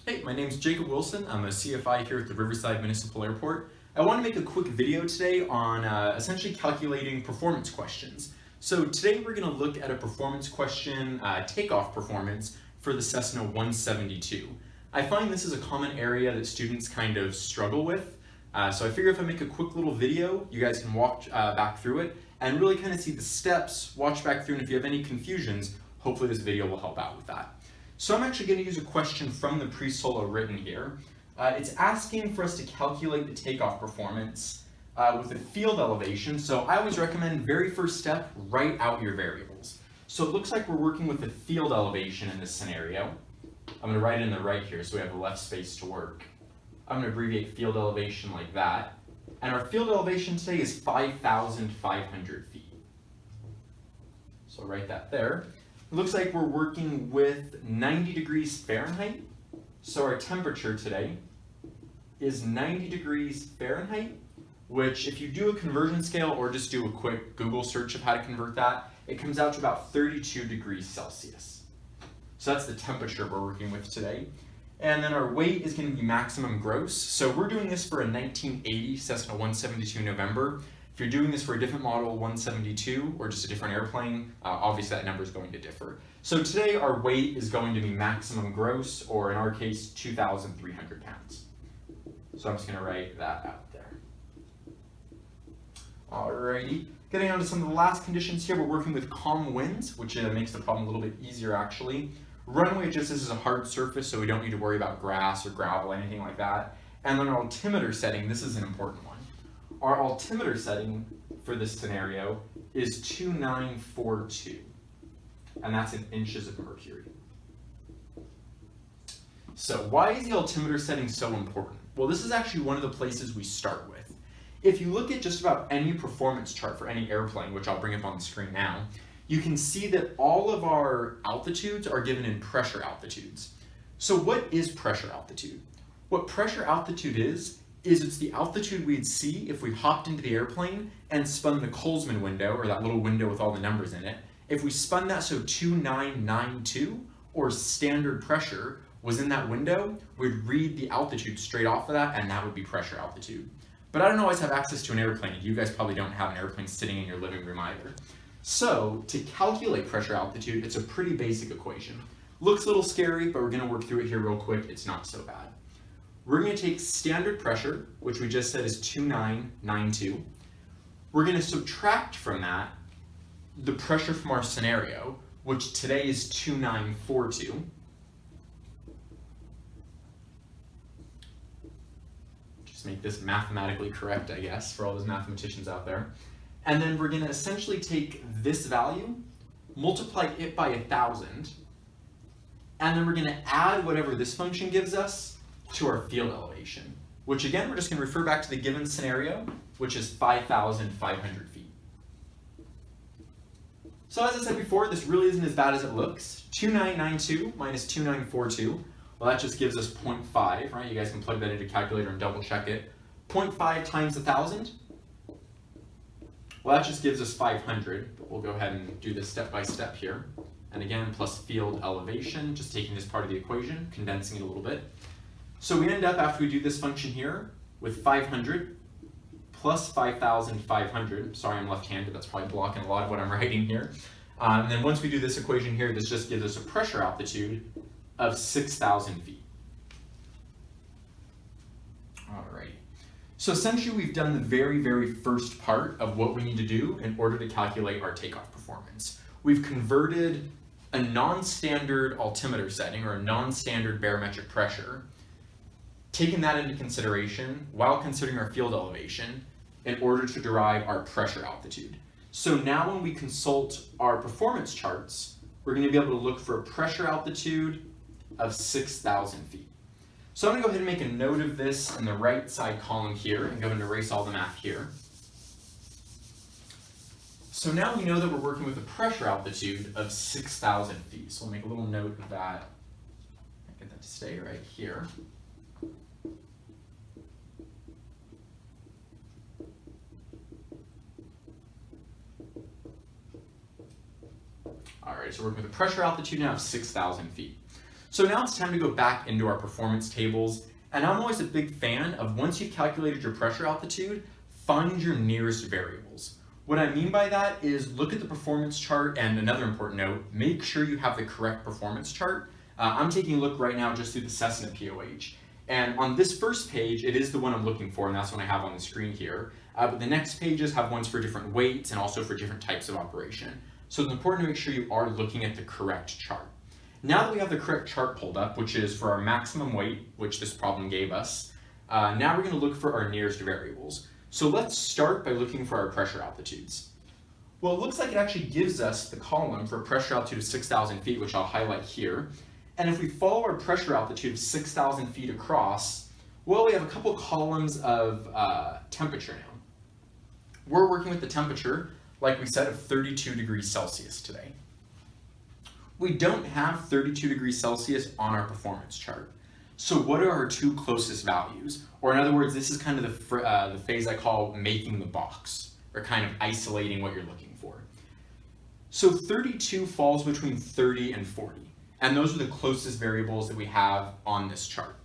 Hey, my name is Jacob Wilson. I'm a CFI here at the Riverside Municipal Airport. I want to make a quick video today on essentially calculating performance questions. So today we're going to look at a performance question, takeoff performance for the Cessna 172. I find this is a common area that students kind of struggle with. So I figure if I make a quick little video, you guys can walk back through it and really kind of see the steps, watch back through, and if you have any confusions, hopefully this video will help out with that. So I'm actually going to use a question from the pre-solo written here. It's asking for us to calculate the takeoff performance with a field elevation. So I always recommend very first step, write out your variables. So it looks like we're working with a field elevation in this scenario. I'm going to write it in the right here so we have the left space to work. I'm going to abbreviate field elevation like that. And our field elevation today is 5,500 feet. So I'll write that there. It looks like we're working with 90 degrees Fahrenheit. So our temperature today is 90 degrees Fahrenheit, which if you do a conversion scale or just do a quick Google search of how to convert that, it comes out to about 32 degrees Celsius. So that's the temperature we're working with today. And then our weight is going to be maximum gross. So we're doing this for a 1980 Cessna 172 November. If you're doing this for a different model 172 or just a different airplane, obviously that number is going to differ. So today our weight is going to be maximum gross, or in our case, 2,300 pounds. So I'm just going to write that out there. Alrighty, getting on to some of the last conditions here, we're working with calm winds, which makes the problem a little bit easier actually. Runway, just this is a hard surface, so we don't need to worry about grass or gravel, anything like that. And then our altimeter setting, this is an important one. Our altimeter setting for this scenario is 2942, and that's in inches of mercury. So why is the altimeter setting so important? Well, this is actually one of the places we start with. If you look at just about any performance chart for any airplane, which I'll bring up on the screen now, you can see that all of our altitudes are given in pressure altitudes. So what is pressure altitude? What pressure altitude is it's the altitude we'd see if we hopped into the airplane and spun the Colesman window, or that little window with all the numbers in it. If we spun that so 2992, or standard pressure, was in that window, we'd read the altitude straight off of that, and that would be pressure altitude. But I don't always have access to an airplane, and you guys probably don't have an airplane sitting in your living room either. So to calculate pressure altitude, it's a pretty basic equation. Looks a little scary, but we're going to work through it here real quick. It's not so bad. We're going to take standard pressure, which we just said is 2992. We're going to subtract from that the pressure from our scenario, which today is 2942. Just make this mathematically correct, I guess, for all those mathematicians out there. And then we're going to essentially take this value, multiply it by 1,000, and then we're going to add whatever this function gives us to our field elevation, which again, we're just going to refer back to the given scenario, which is 5,500 feet. So as I said before, this really isn't as bad as it looks. 2992 minus 2942, well, that just gives us 0.5, right? You guys can plug that into a calculator and double check it. 0.5 times 1,000, well, that just gives us 500, but we'll go ahead and do this step by step here. And again, plus field elevation, just taking this part of the equation, condensing it a little bit. So we end up, after we do this function here, with 500 plus 5,500. Sorry, I'm left-handed. That's probably blocking a lot of what I'm writing here. And then once we do this equation here, this just gives us a pressure altitude of 6,000 feet. Alrighty. So essentially, we've done the very, very first part of what we need to do in order to calculate our takeoff performance. We've converted a non-standard altimeter setting, or a non-standard barometric pressure, taking that into consideration while considering our field elevation in order to derive our pressure altitude. So now when we consult our performance charts, we're going to be able to look for a pressure altitude of 6,000 feet. So I'm going to go ahead and make a note of this in the right side column here and go ahead and erase all the math here. So now we know that we're working with a pressure altitude of 6,000 feet. So we'll make a little note of that. Get that to stay right here. All right, so we're working with a pressure altitude now of 6,000 feet. So now it's time to go back into our performance tables, and I'm always a big fan of once you've calculated your pressure altitude, find your nearest variables. What I mean by that is look at the performance chart, and another important note, make sure you have the correct performance chart. I'm taking a look right now just through the Cessna POH. And on this first page, it is the one I'm looking for, and that's one I have on the screen here. But the next pages have ones for different weights and also for different types of operation. So it's important to make sure you are looking at the correct chart. Now that we have the correct chart pulled up, which is for our maximum weight, which this problem gave us, now we're going to look for our nearest variables. So let's start by looking for our pressure altitudes. Well, it looks like it actually gives us the column for a pressure altitude of 6,000 feet, which I'll highlight here. And if we follow our pressure altitude of 6,000 feet across, well, we have a couple columns of temperature now. We're working with the temperature, like we said, of 32 degrees Celsius today. We don't have 32 degrees Celsius on our performance chart. So what are our two closest values? Or in other words, this is kind of the phase I call making the box, or kind of isolating what you're looking for. So 32 falls between 30 and 40, and those are the closest variables that we have on this chart.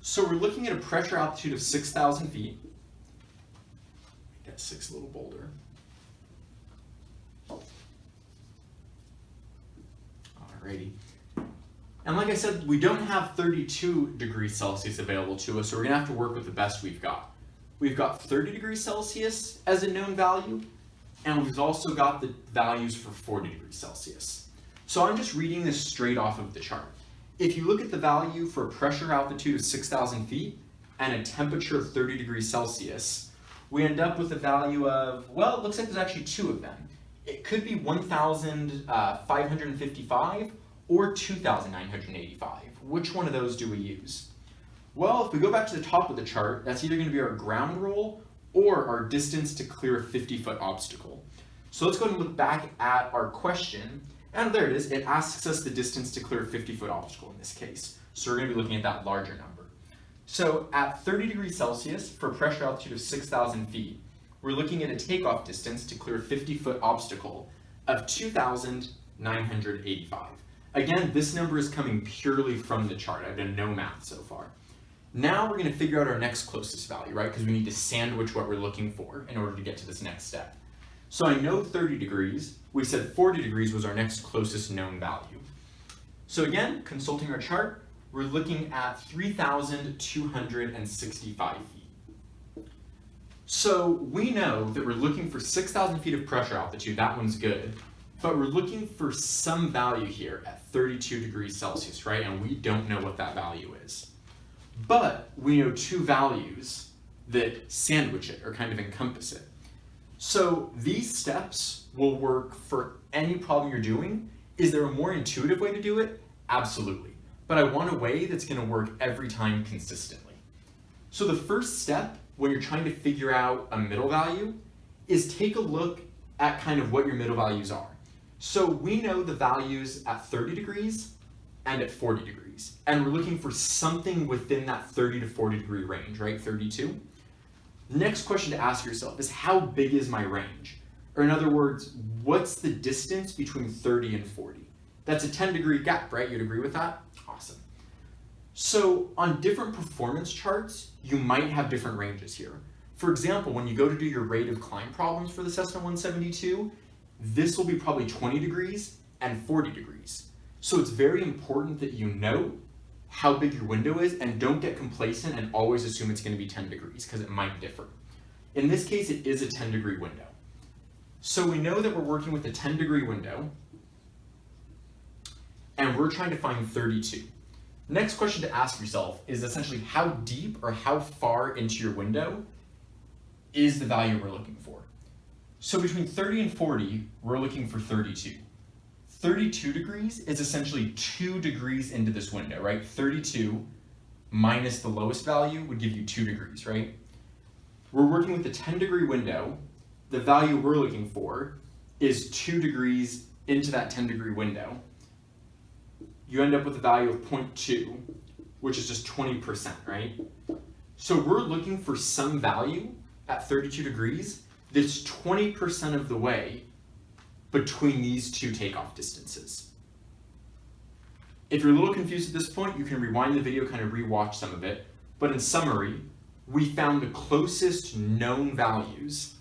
So we're looking at a pressure altitude of 6,000 feet. Make that 6 a little bolder. Alrighty. And like I said, we don't have 32 degrees Celsius available to us, so we're going to have to work with the best we've got. We've got 30 degrees Celsius as a known value, and we've also got the values for 40 degrees Celsius. So I'm just reading this straight off of the chart. If you look at the value for a pressure altitude of 6,000 feet and a temperature of 30 degrees Celsius, we end up with a value of, well, it looks like there's actually two of them. It could be 1,555 or 2,985. Which one of those do we use? Well, if we go back to the top of the chart, that's either going to be our ground roll or our distance to clear a 50-foot obstacle. So let's go and look back at our question, and there it is. It asks us the distance to clear a 50-foot obstacle in this case. So we're going to be looking at that larger number. So at 30 degrees Celsius for a pressure altitude of 6,000 feet, we're looking at a takeoff distance to clear a 50-foot obstacle of 2,985. Again, this number is coming purely from the chart. I've done no math so far. Now we're going to figure out our next closest value, right? Because we need to sandwich what we're looking for in order to get to this next step. So I know 30 degrees. We said 40 degrees was our next closest known value. So again, consulting our chart, we're looking at 3,265 feet. So we know that we're looking for 6,000 feet of pressure altitude. That one's good. But we're looking for some value here at 32 degrees Celsius, right? And we don't know what that value is. But we know two values that sandwich it or kind of encompass it. So these steps will work for any problem you're doing. Is there a more intuitive way to do it? Absolutely. But I want a way that's going to work every time consistently. So the first step when you're trying to figure out a middle value is take a look at kind of what your middle values are. So we know the values at 30 degrees and at 40 degrees. And we're looking for something within that 30 to 40 degree range, right? 32. Next question to ask yourself is how big is my range? Or in other words, what's the distance between 30 and 40? That's a 10-degree gap, right? You'd agree with that? Awesome. So on different performance charts, you might have different ranges here. For example, when you go to do your rate of climb problems for the Cessna 172, this will be probably 20 degrees and 40 degrees. So it's very important that you know how big your window is and don't get complacent and always assume it's going to be 10 degrees because it might differ. In this case, it is a 10-degree window. So we know that we're working with a 10-degree window and we're trying to find 32. Next question to ask yourself is essentially how deep or how far into your window is the value we're looking for. So between 30 and 40, we're looking for 32. 32 degrees is essentially 2 degrees into this window, right? 32 minus the lowest value would give you 2 degrees, right? We're working with a 10-degree window. The value we're looking for is 2 degrees into that 10-degree window. You end up with a value of 0.2, which is just 20%, right? So we're looking for some value at 32 degrees that's 20% of the way between these two takeoff distances. If you're a little confused at this point, you can rewind the video, kind of rewatch some of it. But in summary, we found the closest known values.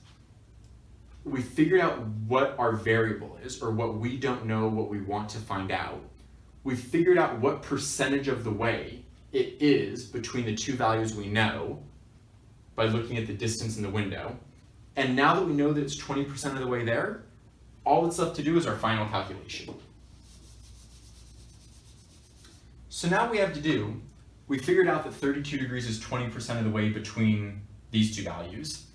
We figured out what our variable is, or what we don't know, what we want to find out. We figured out what percentage of the way it is between the two values we know by looking at the distance in the window. And now that we know that it's 20% of the way there, all that's left to do is our final calculation. So now what we have to do, we figured out that 32 degrees is 20% of the way between these two values.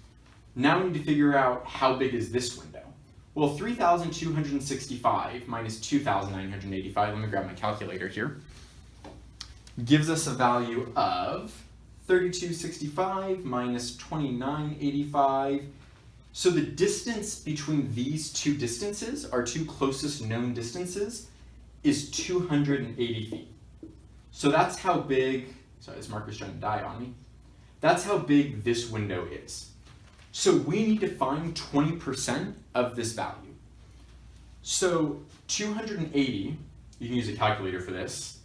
Now we need to figure out how big is this window. Well, 3,265 minus 2,985, let me grab my calculator here, gives us a value of 3265 minus 2985. So the distance between these two distances, our two closest known distances, is 280 feet. So that's how big, sorry, this marker's trying to die on me. That's how big this window is. So we need to find 20% of this value. So 280, you can use a calculator for this.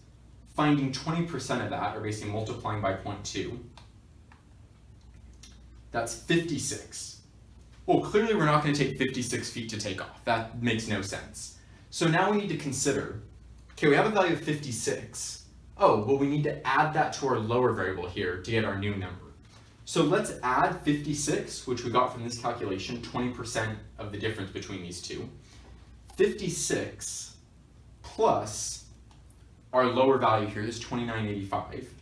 Finding 20% of that, or basically multiplying by 0.2, that's 56. Well, clearly we're not going to take 56 feet to take off. That makes no sense. So now we need to consider, okay, we have a value of 56. Oh, well, we need to add that to our lower variable here to get our new number. So let's add 56, which we got from this calculation, 20% of the difference between these two. 56 plus our lower value here, this 2985,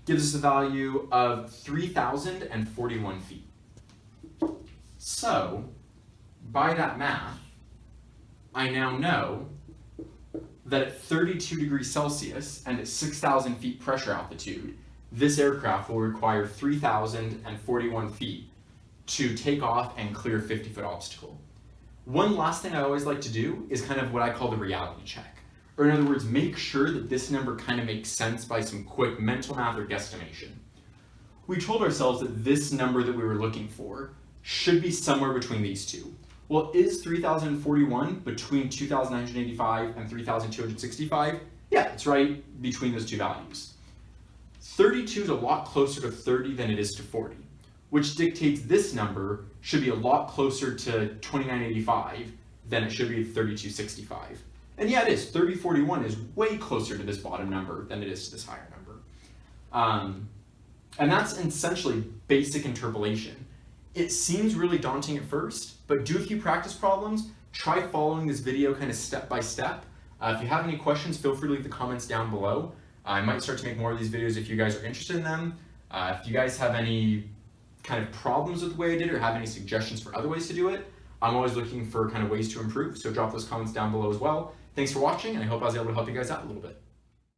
gives us a value of 3,041 feet. So, by that math, I now know that at 32 degrees Celsius and at 6,000 feet pressure altitude, this aircraft will require 3,041 feet to take off and clear a 50-foot obstacle. One last thing I always like to do is kind of what I call the reality check. Or in other words, make sure that this number kind of makes sense by some quick mental math or guesstimation. We told ourselves that this number that we were looking for should be somewhere between these two. Well, is 3,041 between 2,985 and 3,265? Yeah, it's right between those two values. 32 is a lot closer to 30 than it is to 40, which dictates this number should be a lot closer to 2985 than it should be 3265. And yeah, it is. 3041 is way closer to this bottom number than it is to this higher number. And that's essentially basic interpolation. It seems really daunting at first, but do a few practice problems. Try following this video kind of step by step. If you have any questions, feel free to leave the comments down below. I might start to make more of these videos if you guys are interested in them. If you guys have any kind of problems with the way I did or have any suggestions for other ways to do it, I'm always looking for kind of ways to improve, so drop those comments down below as well. Thanks for watching, and I hope I was able to help you guys out a little bit.